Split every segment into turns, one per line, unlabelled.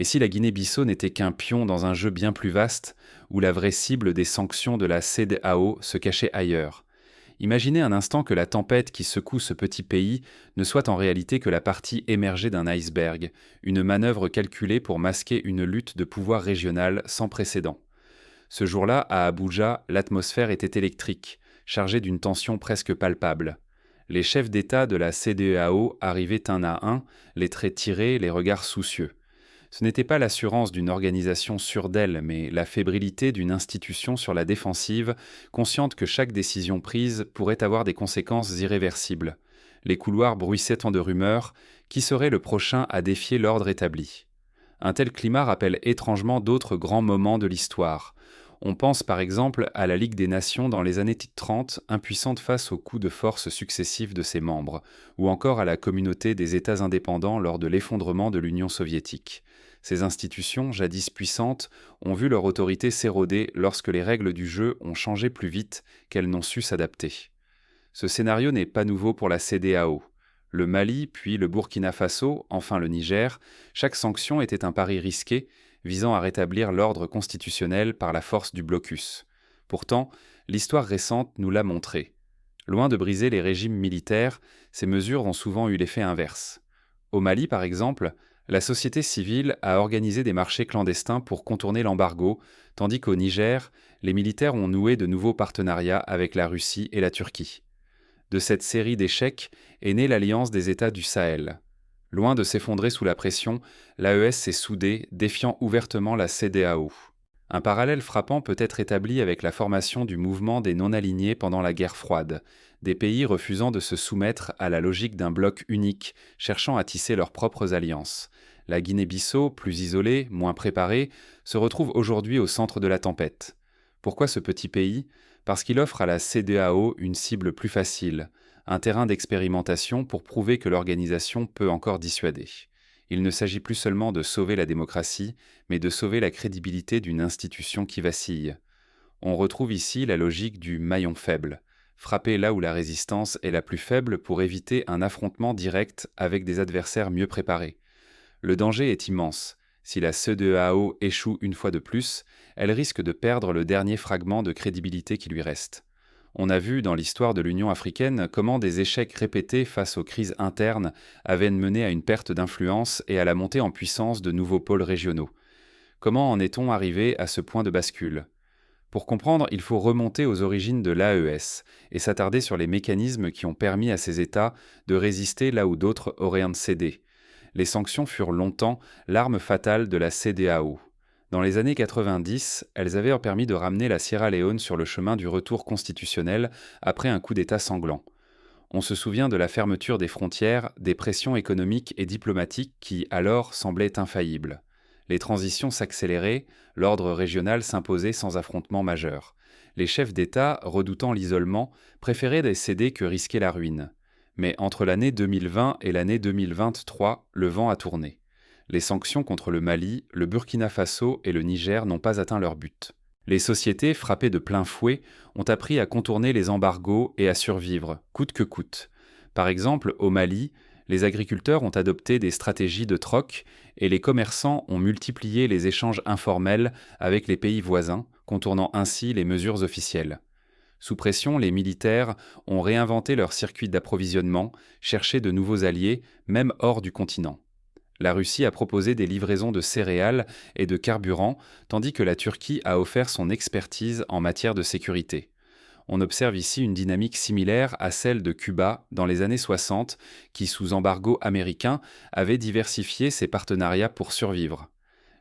Et si la Guinée-Bissau n'était qu'un pion dans un jeu bien plus vaste, où la vraie cible des sanctions de la CEDEAO se cachait ailleurs? Imaginez un instant que la tempête qui secoue ce petit pays ne soit en réalité que la partie émergée d'un iceberg, une manœuvre calculée pour masquer une lutte de pouvoir régional sans précédent. Ce jour-là, à Abuja, l'atmosphère était électrique, chargée d'une tension presque palpable. Les chefs d'État de la CEDEAO arrivaient un à un, les traits tirés, les regards soucieux. Ce n'était pas l'assurance d'une organisation sûre d'elle, mais la fébrilité d'une institution sur la défensive, consciente que chaque décision prise pourrait avoir des conséquences irréversibles. Les couloirs bruissaient tant de rumeurs. Qui serait le prochain à défier l'ordre établi? Un tel climat rappelle étrangement d'autres grands moments de l'histoire. On pense par exemple à la Ligue des Nations dans les années 30, impuissante face aux coups de force successifs de ses membres, ou encore à la Communauté des États indépendants lors de l'effondrement de l'Union soviétique. Ces institutions, jadis puissantes, ont vu leur autorité s'éroder lorsque les règles du jeu ont changé plus vite qu'elles n'ont su s'adapter. Ce scénario n'est pas nouveau pour la CEDEAO. Le Mali, puis le Burkina Faso, enfin le Niger, chaque sanction était un pari risqué, visant à rétablir l'ordre constitutionnel par la force du blocus. Pourtant, l'histoire récente nous l'a montré. Loin de briser les régimes militaires, ces mesures ont souvent eu l'effet inverse. Au Mali, par exemple, la société civile a organisé des marchés clandestins pour contourner l'embargo, tandis qu'au Niger, les militaires ont noué de nouveaux partenariats avec la Russie et la Turquie. De cette série d'échecs est née l'Alliance des États du Sahel. Loin de s'effondrer sous la pression, l'AES s'est soudée, défiant ouvertement la CEDEAO. Un parallèle frappant peut être établi avec la formation du mouvement des non-alignés pendant la guerre froide, des pays refusant de se soumettre à la logique d'un bloc unique, cherchant à tisser leurs propres alliances. La Guinée-Bissau, plus isolée, moins préparée, se retrouve aujourd'hui au centre de la tempête. Pourquoi ce petit pays? Parce qu'il offre à la CEDEAO une cible plus facile, un terrain d'expérimentation pour prouver que l'organisation peut encore dissuader. Il ne s'agit plus seulement de sauver la démocratie, mais de sauver la crédibilité d'une institution qui vacille. On retrouve ici la logique du maillon faible, frapper là où la résistance est la plus faible pour éviter un affrontement direct avec des adversaires mieux préparés. Le danger est immense. Si la CEDEAO échoue une fois de plus, elle risque de perdre le dernier fragment de crédibilité qui lui reste. On a vu dans l'histoire de l'Union africaine comment des échecs répétés face aux crises internes avaient mené à une perte d'influence et à la montée en puissance de nouveaux pôles régionaux. Comment en est-on arrivé à ce point de bascule? Pour comprendre, il faut remonter aux origines de l'AES et s'attarder sur les mécanismes qui ont permis à ces États de résister là où d'autres auraient cédé. Les sanctions furent longtemps l'arme fatale de la CEDEAO. Dans les années 90, elles avaient permis de ramener la Sierra Leone sur le chemin du retour constitutionnel après un coup d'État sanglant. On se souvient de la fermeture des frontières, des pressions économiques et diplomatiques qui, alors, semblaient infaillibles. Les transitions s'accéléraient, l'ordre régional s'imposait sans affrontement majeur. Les chefs d'État, redoutant l'isolement, préféraient céder que risquer la ruine. Mais entre l'année 2020 et l'année 2023, le vent a tourné. Les sanctions contre le Mali, le Burkina Faso et le Niger n'ont pas atteint leur but. Les sociétés, frappées de plein fouet, ont appris à contourner les embargos et à survivre, coûte que coûte. Par exemple, au Mali, les agriculteurs ont adopté des stratégies de troc et les commerçants ont multiplié les échanges informels avec les pays voisins, contournant ainsi les mesures officielles. Sous pression, les militaires ont réinventé leur circuit d'approvisionnement, cherché de nouveaux alliés, même hors du continent. La Russie a proposé des livraisons de céréales et de carburant, tandis que la Turquie a offert son expertise en matière de sécurité. On observe ici une dynamique similaire à celle de Cuba dans les années 60, qui, sous embargo américain, avait diversifié ses partenariats pour survivre.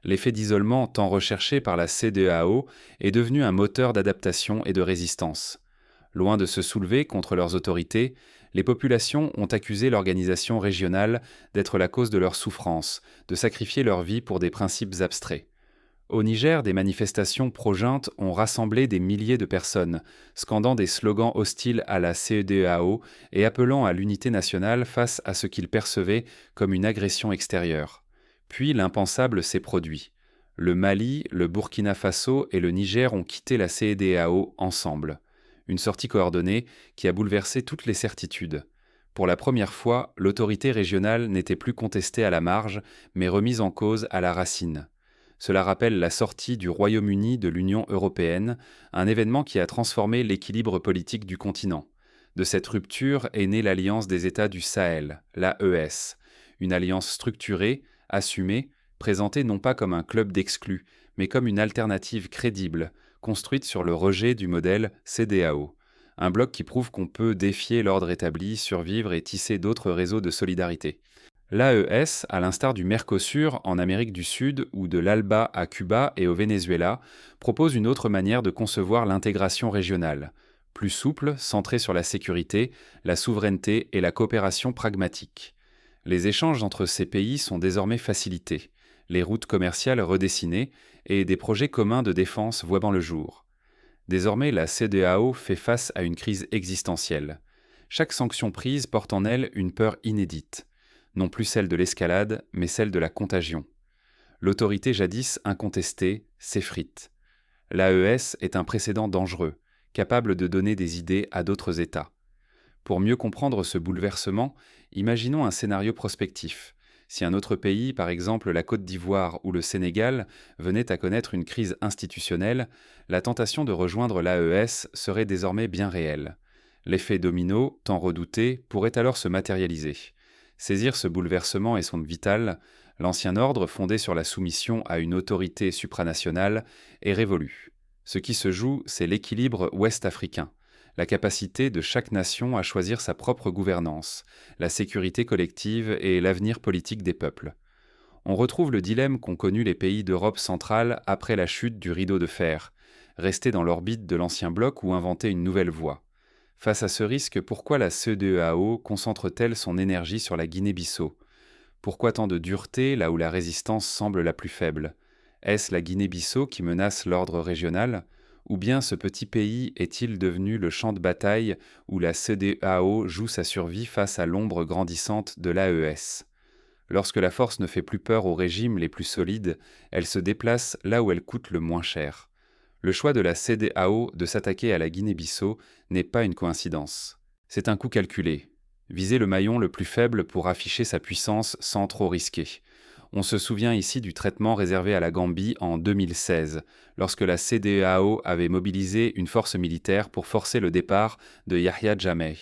L'effet d'isolement tant recherché par la CEDEAO est devenu un moteur d'adaptation et de résistance. Loin de se soulever contre leurs autorités, les populations ont accusé l'organisation régionale d'être la cause de leur souffrance, de sacrifier leur vie pour des principes abstraits. Au Niger, des manifestations pro-junte ont rassemblé des milliers de personnes, scandant des slogans hostiles à la CEDEAO et appelant à l'unité nationale face à ce qu'ils percevaient comme une agression extérieure. Puis l'impensable s'est produit. Le Mali, le Burkina Faso et le Niger ont quitté la CEDEAO ensemble. Une sortie coordonnée qui a bouleversé toutes les certitudes. Pour la première fois, l'autorité régionale n'était plus contestée à la marge, mais remise en cause à la racine. Cela rappelle la sortie du Royaume-Uni de l'Union européenne, un événement qui a transformé l'équilibre politique du continent. De cette rupture est née l'Alliance des États du Sahel, l'AES, une alliance structurée, assumée, présentée non pas comme un club d'exclus, mais comme une alternative crédible, construite sur le rejet du modèle CEDEAO. Un bloc qui prouve qu'on peut défier l'ordre établi, survivre et tisser d'autres réseaux de solidarité. L'AES, à l'instar du Mercosur en Amérique du Sud ou de l'ALBA à Cuba et au Venezuela, propose une autre manière de concevoir l'intégration régionale, plus souple, centrée sur la sécurité, la souveraineté et la coopération pragmatique. Les échanges entre ces pays sont désormais facilités, les routes commerciales redessinées et des projets communs de défense voient le jour. Désormais, la CEDEAO fait face à une crise existentielle. Chaque sanction prise porte en elle une peur inédite. Non plus celle de l'escalade, mais celle de la contagion. L'autorité jadis incontestée s'effrite. L'AES est un précédent dangereux, capable de donner des idées à d'autres États. Pour mieux comprendre ce bouleversement, imaginons un scénario prospectif. Si un autre pays, par exemple la Côte d'Ivoire ou le Sénégal, venait à connaître une crise institutionnelle, la tentation de rejoindre l'AES serait désormais bien réelle. L'effet domino, tant redouté, pourrait alors se matérialiser. Saisir ce bouleversement est son vital, l'ancien ordre fondé sur la soumission à une autorité supranationale est révolu. Ce qui se joue, c'est l'équilibre ouest-africain, la capacité de chaque nation à choisir sa propre gouvernance, la sécurité collective et l'avenir politique des peuples. On retrouve le dilemme qu'ont connu les pays d'Europe centrale après la chute du rideau de fer, rester dans l'orbite de l'ancien bloc ou inventer une nouvelle voie. Face à ce risque, pourquoi la CEDEAO concentre-t-elle son énergie sur la Guinée-Bissau? Pourquoi tant de dureté là où la résistance semble la plus faible? Est-ce la Guinée-Bissau qui menace l'ordre régional? Ou bien ce petit pays est-il devenu le champ de bataille où la CEDEAO joue sa survie face à l'ombre grandissante de l'AES? Lorsque la force ne fait plus peur aux régimes les plus solides, elle se déplace là où elle coûte le moins cher. Le choix de la CEDEAO de s'attaquer à la Guinée-Bissau n'est pas une coïncidence. C'est un coup calculé. Viser le maillon le plus faible pour afficher sa puissance sans trop risquer. On se souvient ici du traitement réservé à la Gambie en 2016, lorsque la CEDEAO avait mobilisé une force militaire pour forcer le départ de Yahya Jammeh.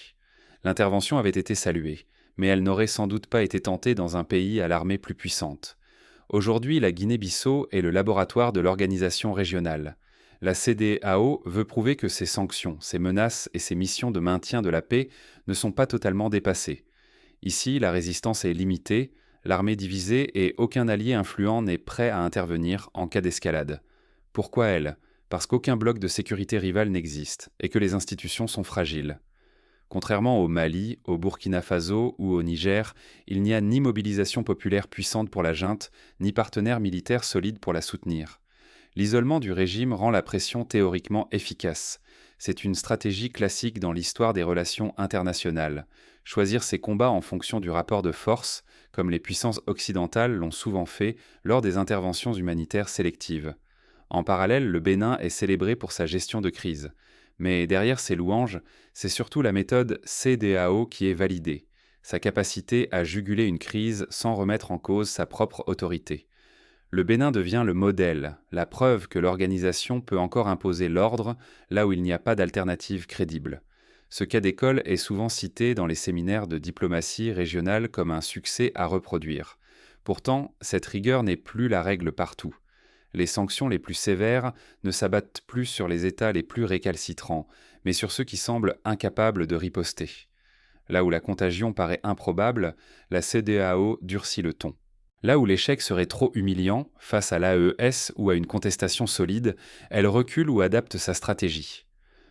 L'intervention avait été saluée, mais elle n'aurait sans doute pas été tentée dans un pays à l'armée plus puissante. Aujourd'hui, la Guinée-Bissau est le laboratoire de l'organisation régionale. La CEDEAO veut prouver que ses sanctions, ses menaces et ses missions de maintien de la paix ne sont pas totalement dépassées. Ici, la résistance est limitée, l'armée divisée et aucun allié influent n'est prêt à intervenir en cas d'escalade. Pourquoi elle? Parce qu'aucun bloc de sécurité rival n'existe et que les institutions sont fragiles. Contrairement au Mali, au Burkina Faso ou au Niger, il n'y a ni mobilisation populaire puissante pour la junte, ni partenaire militaire solide pour la soutenir. L'isolement du régime rend la pression théoriquement efficace. C'est une stratégie classique dans l'histoire des relations internationales. Choisir ses combats en fonction du rapport de force, comme les puissances occidentales l'ont souvent fait lors des interventions humanitaires sélectives. En parallèle, le Bénin est célébré pour sa gestion de crise. Mais derrière ces louanges, c'est surtout la méthode CEDEAO qui est validée, sa capacité à juguler une crise sans remettre en cause sa propre autorité. Le Bénin devient le modèle, la preuve que l'organisation peut encore imposer l'ordre là où il n'y a pas d'alternative crédible. Ce cas d'école est souvent cité dans les séminaires de diplomatie régionale comme un succès à reproduire. Pourtant, cette rigueur n'est plus la règle partout. Les sanctions les plus sévères ne s'abattent plus sur les États les plus récalcitrants, mais sur ceux qui semblent incapables de riposter. Là où la contagion paraît improbable, la CEDEAO durcit le ton. Là où l'échec serait trop humiliant, face à l'AES ou à une contestation solide, elle recule ou adapte sa stratégie.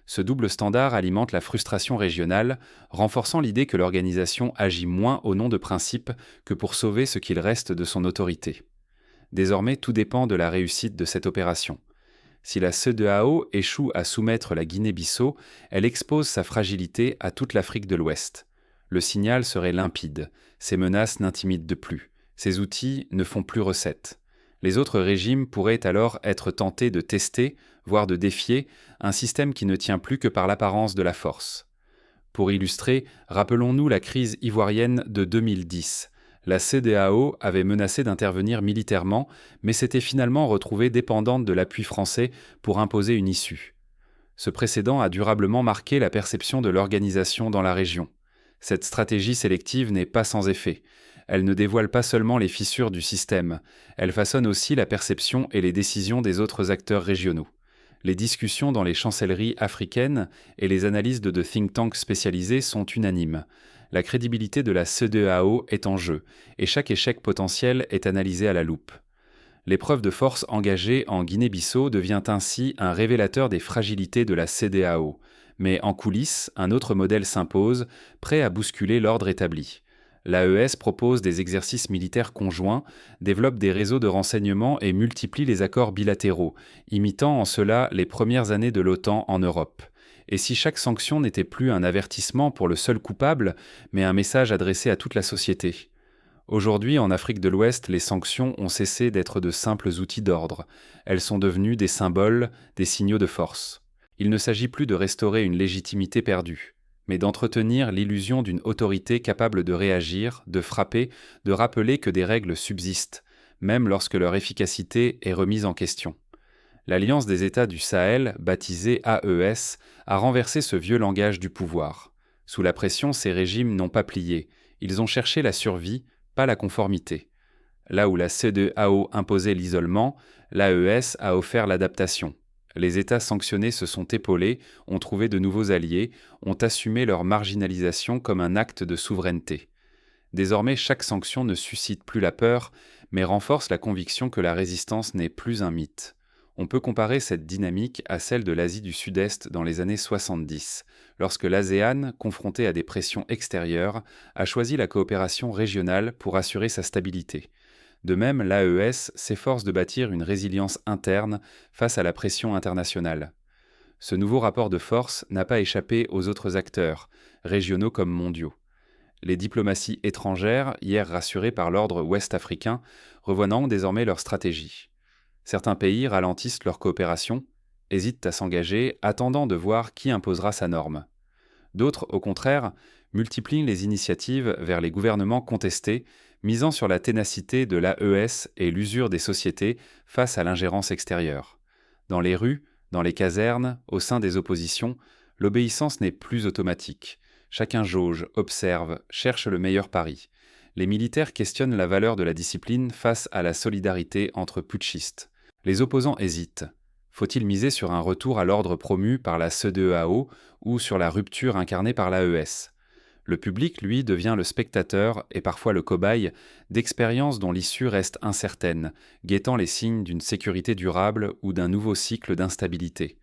Ce double standard alimente la frustration régionale, renforçant l'idée que l'organisation agit moins au nom de principes que pour sauver ce qu'il reste de son autorité. Désormais, tout dépend de la réussite de cette opération. Si la CEDEAO échoue à soumettre la Guinée-Bissau, elle expose sa fragilité à toute l'Afrique de l'Ouest. Le signal serait limpide, ces menaces n'intimident plus. Ces outils ne font plus recette. Les autres régimes pourraient alors être tentés de tester, voire de défier, un système qui ne tient plus que par l'apparence de la force. Pour illustrer, rappelons-nous la crise ivoirienne de 2010. La CEDEAO avait menacé d'intervenir militairement, mais s'était finalement retrouvée dépendante de l'appui français pour imposer une issue. Ce précédent a durablement marqué la perception de l'organisation dans la région. Cette stratégie sélective n'est pas sans effet. Elle ne dévoile pas seulement les fissures du système, elle façonne aussi la perception et les décisions des autres acteurs régionaux. Les discussions dans les chancelleries africaines et les analyses de think tanks spécialisés sont unanimes. La crédibilité de la CEDEAO est en jeu, et chaque échec potentiel est analysé à la loupe. L'épreuve de force engagée en Guinée-Bissau devient ainsi un révélateur des fragilités de la CEDEAO. Mais en coulisses, un autre modèle s'impose, prêt à bousculer l'ordre établi. L'AES propose des exercices militaires conjoints, développe des réseaux de renseignement et multiplie les accords bilatéraux, imitant en cela les premières années de l'OTAN en Europe. Et si chaque sanction n'était plus un avertissement pour le seul coupable, mais un message adressé à toute la société? Aujourd'hui, en Afrique de l'Ouest, les sanctions ont cessé d'être de simples outils d'ordre. Elles sont devenues des symboles, des signaux de force. Il ne s'agit plus de restaurer une légitimité perdue, mais d'entretenir l'illusion d'une autorité capable de réagir, de frapper, de rappeler que des règles subsistent, même lorsque leur efficacité est remise en question. L'Alliance des États du Sahel, baptisée AES, a renversé ce vieux langage du pouvoir. Sous la pression, ces régimes n'ont pas plié. Ils ont cherché la survie, pas la conformité. Là où la CEDEAO imposait l'isolement, l'AES a offert l'adaptation. Les États sanctionnés se sont épaulés, ont trouvé de nouveaux alliés, ont assumé leur marginalisation comme un acte de souveraineté. Désormais, chaque sanction ne suscite plus la peur, mais renforce la conviction que la résistance n'est plus un mythe. On peut comparer cette dynamique à celle de l'Asie du Sud-Est dans les années 70, lorsque l'ASEAN, confrontée à des pressions extérieures, a choisi la coopération régionale pour assurer sa stabilité. De même, l'AES s'efforce de bâtir une résilience interne face à la pression internationale. Ce nouveau rapport de force n'a pas échappé aux autres acteurs, régionaux comme mondiaux. Les diplomaties étrangères, hier rassurées par l'ordre ouest-africain, revoient désormais leur stratégie. Certains pays ralentissent leur coopération, hésitent à s'engager, attendant de voir qui imposera sa norme. D'autres, au contraire, multiplient les initiatives vers les gouvernements contestés, misant sur la ténacité de l'AES et l'usure des sociétés face à l'ingérence extérieure. Dans les rues, dans les casernes, au sein des oppositions, l'obéissance n'est plus automatique. Chacun jauge, observe, cherche le meilleur pari. Les militaires questionnent la valeur de la discipline face à la solidarité entre putschistes. Les opposants hésitent. Faut-il miser sur un retour à l'ordre promu par la CEDEAO ou sur la rupture incarnée par l'AES? Le public, lui, devient le spectateur et parfois le cobaye d'expériences dont l'issue reste incertaine, guettant les signes d'une sécurité durable ou d'un nouveau cycle d'instabilité.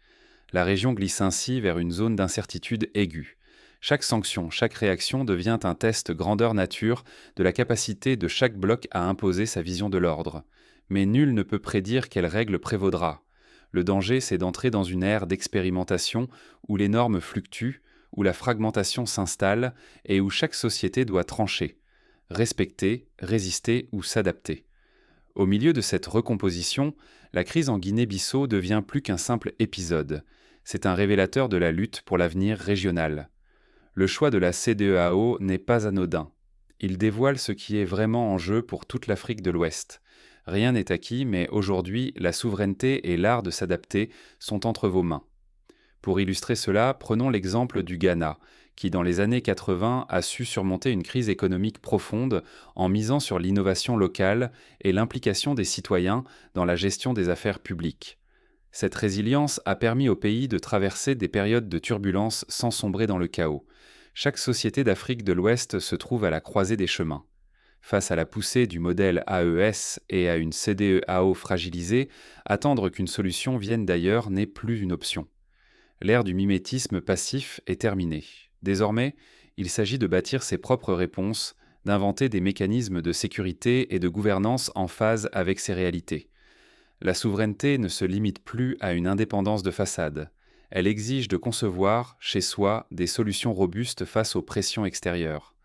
La région glisse ainsi vers une zone d'incertitude aiguë. Chaque sanction, chaque réaction devient un test grandeur nature de la capacité de chaque bloc à imposer sa vision de l'ordre. Mais nul ne peut prédire quelle règle prévaudra. Le danger, c'est d'entrer dans une ère d'expérimentation où les normes fluctuent, où la fragmentation s'installe et où chaque société doit trancher, respecter, résister ou s'adapter. Au milieu de cette recomposition, la crise en Guinée-Bissau devient plus qu'un simple épisode. C'est un révélateur de la lutte pour l'avenir régional. Le choix de la CEDEAO n'est pas anodin. Il dévoile ce qui est vraiment en jeu pour toute l'Afrique de l'Ouest. Rien n'est acquis, mais aujourd'hui, la souveraineté et l'art de s'adapter sont entre vos mains. Pour illustrer cela, prenons l'exemple du Ghana, qui dans les années 80 a su surmonter une crise économique profonde en misant sur l'innovation locale et l'implication des citoyens dans la gestion des affaires publiques. Cette résilience a permis au pays de traverser des périodes de turbulence sans sombrer dans le chaos. Chaque société d'Afrique de l'Ouest se trouve à la croisée des chemins. Face à la poussée du modèle AES et à une CEDEAO fragilisée, attendre qu'une solution vienne d'ailleurs n'est plus une option. L'ère du mimétisme passif est terminée. Désormais, il s'agit de bâtir ses propres réponses, d'inventer des mécanismes de sécurité et de gouvernance en phase avec ces réalités. La souveraineté ne se limite plus à une indépendance de façade. Elle exige de concevoir, chez soi, des solutions robustes face aux pressions extérieures.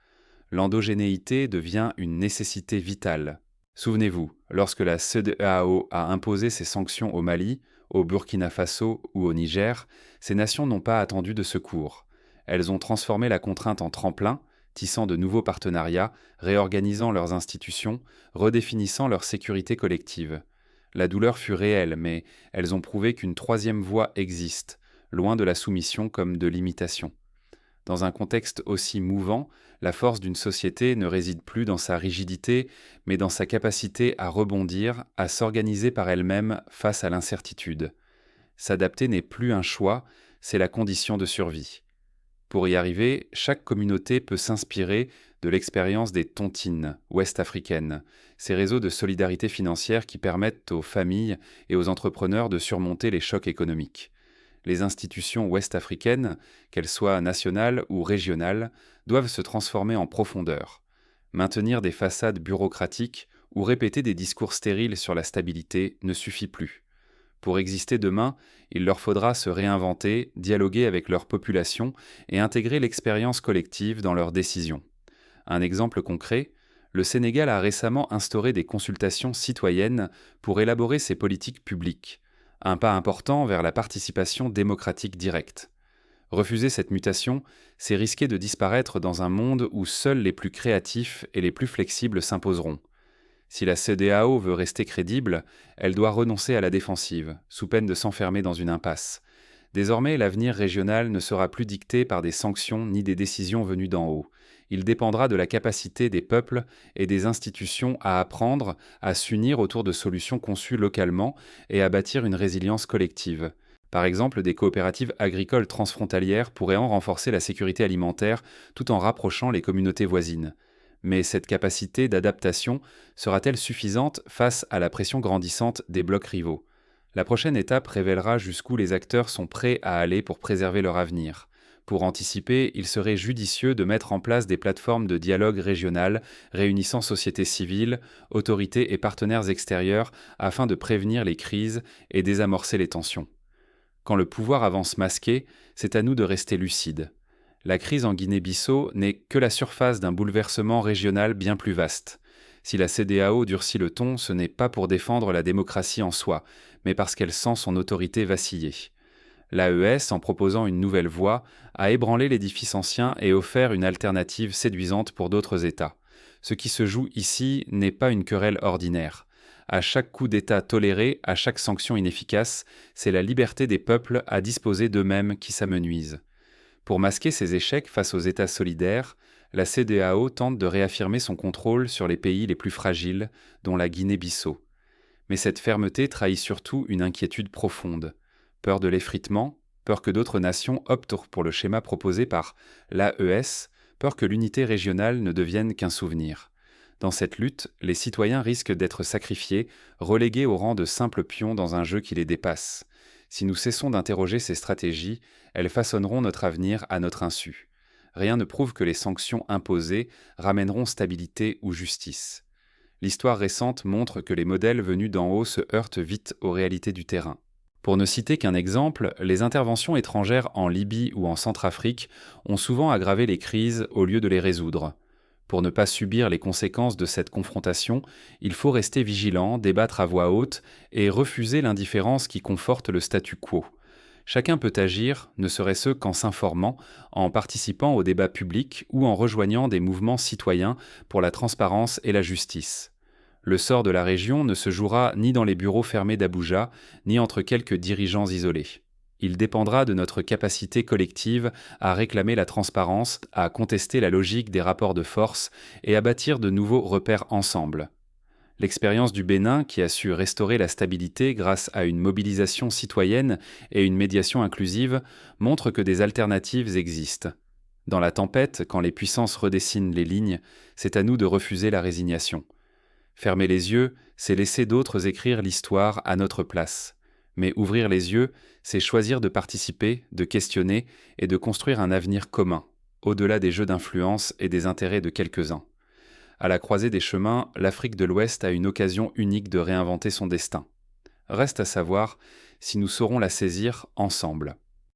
L'endogénéité devient une nécessité vitale. Souvenez-vous, lorsque la CEDEAO a imposé ses sanctions au Mali, au Burkina Faso ou au Niger, ces nations n'ont pas attendu de secours. Elles ont transformé la contrainte en tremplin, tissant de nouveaux partenariats, réorganisant leurs institutions, redéfinissant leur sécurité collective. La douleur fut réelle, mais elles ont prouvé qu'une troisième voie existe, loin de la soumission comme de l'imitation. Dans un contexte aussi mouvant, la force d'une société ne réside plus dans sa rigidité, mais dans sa capacité à rebondir, à s'organiser par elle-même face à l'incertitude. S'adapter n'est plus un choix, c'est la condition de survie. Pour y arriver, chaque communauté peut s'inspirer de l'expérience des tontines ouest-africaines, ces réseaux de solidarité financière qui permettent aux familles et aux entrepreneurs de surmonter les chocs économiques. Les institutions ouest-africaines, qu'elles soient nationales ou régionales, doivent se transformer en profondeur. Maintenir des façades bureaucratiques ou répéter des discours stériles sur la stabilité ne suffit plus. Pour exister demain, il leur faudra se réinventer, dialoguer avec leur population et intégrer l'expérience collective dans leurs décisions. Un exemple concret, le Sénégal a récemment instauré des consultations citoyennes pour élaborer ses politiques publiques, un pas important vers la participation démocratique directe. Refuser cette mutation, c'est risquer de disparaître dans un monde où seuls les plus créatifs et les plus flexibles s'imposeront. Si la CEDEAO veut rester crédible, elle doit renoncer à la défensive, sous peine de s'enfermer dans une impasse. Désormais, l'avenir régional ne sera plus dicté par des sanctions ni des décisions venues d'en haut. Il dépendra de la capacité des peuples et des institutions à apprendre, à s'unir autour de solutions conçues localement et à bâtir une résilience collective. Par exemple, des coopératives agricoles transfrontalières pourraient en renforcer la sécurité alimentaire tout en rapprochant les communautés voisines. Mais cette capacité d'adaptation sera-t-elle suffisante face à la pression grandissante des blocs rivaux ? La prochaine étape révélera jusqu'où les acteurs sont prêts à aller pour préserver leur avenir. Pour anticiper, il serait judicieux de mettre en place des plateformes de dialogue régionales réunissant société civile, autorités et partenaires extérieurs afin de prévenir les crises et désamorcer les tensions. Quand le pouvoir avance masqué, c'est à nous de rester lucides. La crise en Guinée-Bissau n'est que la surface d'un bouleversement régional bien plus vaste. Si la CEDEAO durcit le ton, ce n'est pas pour défendre la démocratie en soi, mais parce qu'elle sent son autorité vaciller. L'AES, en proposant une nouvelle voie, a ébranlé l'édifice ancien et offert une alternative séduisante pour d'autres États. Ce qui se joue ici n'est pas une querelle ordinaire. À chaque coup d'État toléré, à chaque sanction inefficace, c'est la liberté des peuples à disposer d'eux-mêmes qui s'amenuise. Pour masquer ses échecs face aux États solidaires, la CEDEAO tente de réaffirmer son contrôle sur les pays les plus fragiles, dont la Guinée-Bissau. Mais cette fermeté trahit surtout une inquiétude profonde. Peur de l'effritement, peur que d'autres nations optent pour le schéma proposé par l'AES, peur que l'unité régionale ne devienne qu'un souvenir. Dans cette lutte, les citoyens risquent d'être sacrifiés, relégués au rang de simples pions dans un jeu qui les dépasse. Si nous cessons d'interroger ces stratégies, elles façonneront notre avenir à notre insu. Rien ne prouve que les sanctions imposées ramèneront stabilité ou justice. L'histoire récente montre que les modèles venus d'en haut se heurtent vite aux réalités du terrain. Pour ne citer qu'un exemple, les interventions étrangères en Libye ou en Centrafrique ont souvent aggravé les crises au lieu de les résoudre. Pour ne pas subir les conséquences de cette confrontation, il faut rester vigilant, débattre à voix haute et refuser l'indifférence qui conforte le statu quo. Chacun peut agir, ne serait-ce qu'en s'informant, en participant au débat public ou en rejoignant des mouvements citoyens pour la transparence et la justice. Le sort de la région ne se jouera ni dans les bureaux fermés d'Abuja, ni entre quelques dirigeants isolés. Il dépendra de notre capacité collective à réclamer la transparence, à contester la logique des rapports de force et à bâtir de nouveaux repères ensemble. L'expérience du Bénin, qui a su restaurer la stabilité grâce à une mobilisation citoyenne et une médiation inclusive, montre que des alternatives existent. Dans la tempête, quand les puissances redessinent les lignes, c'est à nous de refuser la résignation. Fermer les yeux, c'est laisser d'autres écrire l'histoire à notre place. Mais ouvrir les yeux, c'est choisir de participer, de questionner et de construire un avenir commun, au-delà des jeux d'influence et des intérêts de quelques-uns. À la croisée des chemins, l'Afrique de l'Ouest a une occasion unique de réinventer son destin. Reste à savoir si nous saurons la saisir ensemble.